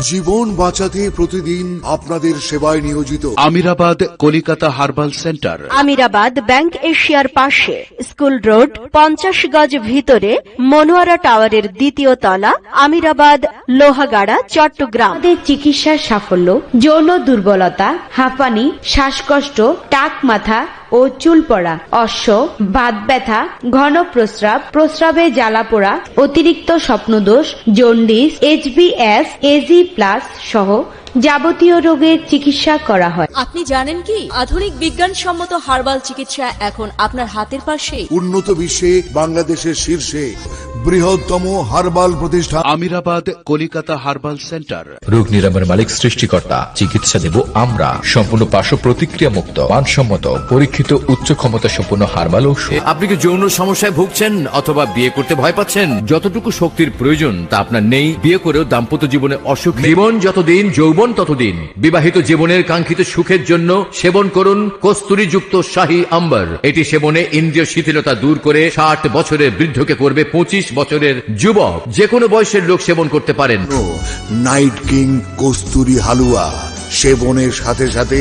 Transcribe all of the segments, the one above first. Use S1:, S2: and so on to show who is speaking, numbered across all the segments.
S1: জীবন বাঁচাতে প্রতিদিন আপনাদের সেবায় নিয়োজিত
S2: Amirabad Kolkata herbal centre,
S3: Amirabad bank এশিয়ার পাশে, স্কুল রোড, 50 গজ ভিতরে, মনোয়ারা টাওয়ারের দ্বিতীয় তলা, আমিরাবাদ লোহাগাড়া, চট্টগ্রাম।
S4: চিকিৎসার সাফল্য, যৌন দুর্বলতা, হাঁপানি, শ্বাসকষ্ট, টাক মাথা ও চুল পড়া, অশ্ব, বাত ব্যথা, ঘন প্রস্রাব, প্রস্রাবে জ্বালা পোড়া, অতিরিক্ত স্বপ্নদোষ, জন্ডিস, HBS, AG+ সহ যাবতীয় রোগের চিকিৎসা করা হয়।
S5: আপনি জানেন কি, আধুনিক বিজ্ঞানসম্মত হার্বাল চিকিৎসা এখন আপনার হাতের পাশেই।
S1: উন্নত বিশ্বে বাংলাদেশের শীর্ষে বৃহত্তম হার্বাল প্রতিষ্ঠান
S2: আমিরাবাদ কলিকাতা হার্বাল সেন্টার।
S6: রোগ নিরাময়ের মালিক সৃষ্টিকর্তা, চিকিৎসা দেব আমরা। সম্পূর্ণ পার্শ্ব প্রতিক্রিয়া মুক্ত, মানসম্মত, পরীক্ষিত, উচ্চ ক্ষমতা সম্পন্ন হার্বাল ঔষধ।
S7: আপনি কি যৌন সমস্যায় ভুগছেন অথবা বিয়ে করতে ভয় পাচ্ছেন? যতটুকু শক্তির প্রয়োজন তা আপনার নেই। বিয়ে করেও দাম্পত্য জীবনে অসুখ। জীবন যতদিন, যৌবন ততদিন। বিবাহিত জীবনের কাঙ্ক্ষিত সুখের জন্য সেবন করুন কস্তুরী যুক্ত শাহী আম্বার। এটি সেবনে ইন্দ্রিয় শিথিলতা দূর করে 60 বছরের বৃদ্ধকে করবে 25 বছরের যুবক। যে কোনো বয়সের লোক সেবন করতে পারেন।
S1: নাইট কিং কস্তুরী হালুয়া সেবনের সাথে সাথে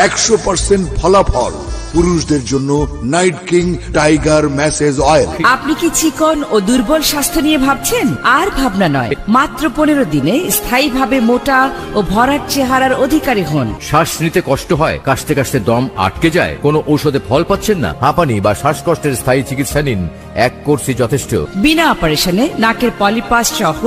S1: 100% ফলাফল। পুরুষদের জন্য night king tiger message oil.
S8: আপনি কি চিকন ও দুর্বল স্বাস্থ্য নিয়ে ভাবছেন? আর ভাবনা নয়, মাত্র 15 দিনে স্থায়ীভাবে মোটা ও ভরাট চেহারার অধিকারী হন।
S7: শ্বাস নিতে কষ্ট হয়, কাশতে কাশতে দম আটকে যায়, কোনো ঔষধে ফল পাচ্ছেন না? হাঁপানি বা শ্বাসকষ্টের স্থায়ী চিকিৎসা নিন, এক কোর্সই যথেষ্ট।
S8: বিনা অপারেশনে নাকের পলিপাস সহ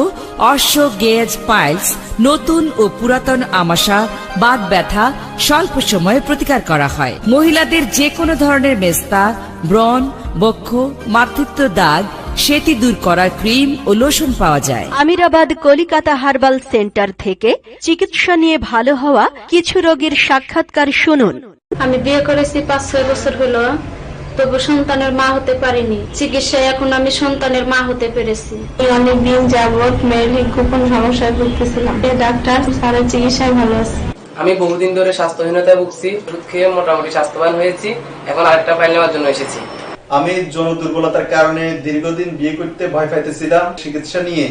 S8: অশ্ব, গেজ, পাইলস, নতুন ও পুরাতন আমাশা, বাত ব্যথা স্বল্প সময়ে প্রতিকার করা হয়। মহিলাদের যে কোনো ধরনের মেস্তা, ব্রণ, বক্ষ, মাতৃত্ব দাগ, সেটি দূর করার ক্রিম ও লোশন পাওয়া যায়।
S3: আমিরাবাদ কলিকাতা হার্বাল সেন্টার থেকে চিকিৎসা নিয়ে ভালো হওয়া কিছু রোগীর সাক্ষাৎকার শুনুন।
S9: আমি বিয়ে করেছি 5-6 বছর হলো, তবু সন্তানের মা হতে পারিনি। চিকিৎসায় এখন আমি সন্তানের মা হতে পেরেছি। অনেকদিন যাবৎ মেয়ের গোপন সমস্যায় ভুগতেছিলাম, ডাক্তার স্যারের চিকিৎসায় ভালো আছে।
S10: আমি বহুদিন ধরে স্বাস্থ্যহীনতায় ভুগছি, ওষুধ খেয়ে মোটামুটি স্বাস্থ্যবান হয়েছি। এখন আরেকটা ফাইল নেওয়ার জন্য এসেছি।
S11: আমি যৌন দুর্বলতার কারণে দীর্ঘদিন বিয়ে করতে ভয় পাইতেছিলাম। চিকিৎসা নিয়ে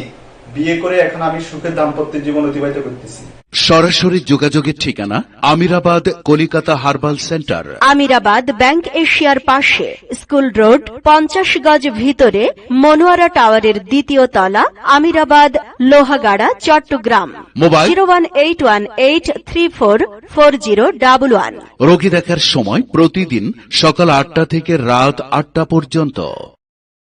S11: বিয়ে করে এখন আমি সুখে দাম্পত্য জীবন অতিবাহিত করতেছি।
S2: সরাসরি যোগাযোগের ঠিকানা Amirabad Kolkata herbal centre,
S3: Amirabad bank এশিয়ার পাশে, স্কুল রোড, 50 গজ ভিতরে, মনোয়ারা টাওয়ারের দ্বিতীয় তলা, আমিরাবাদ লোহাগাড়া, চট্টগ্রাম।
S2: মোবাইল
S3: 01818344011।
S2: রোগী দেখার সময় প্রতিদিন সকাল 8টা থেকে রাত 8টা পর্যন্ত।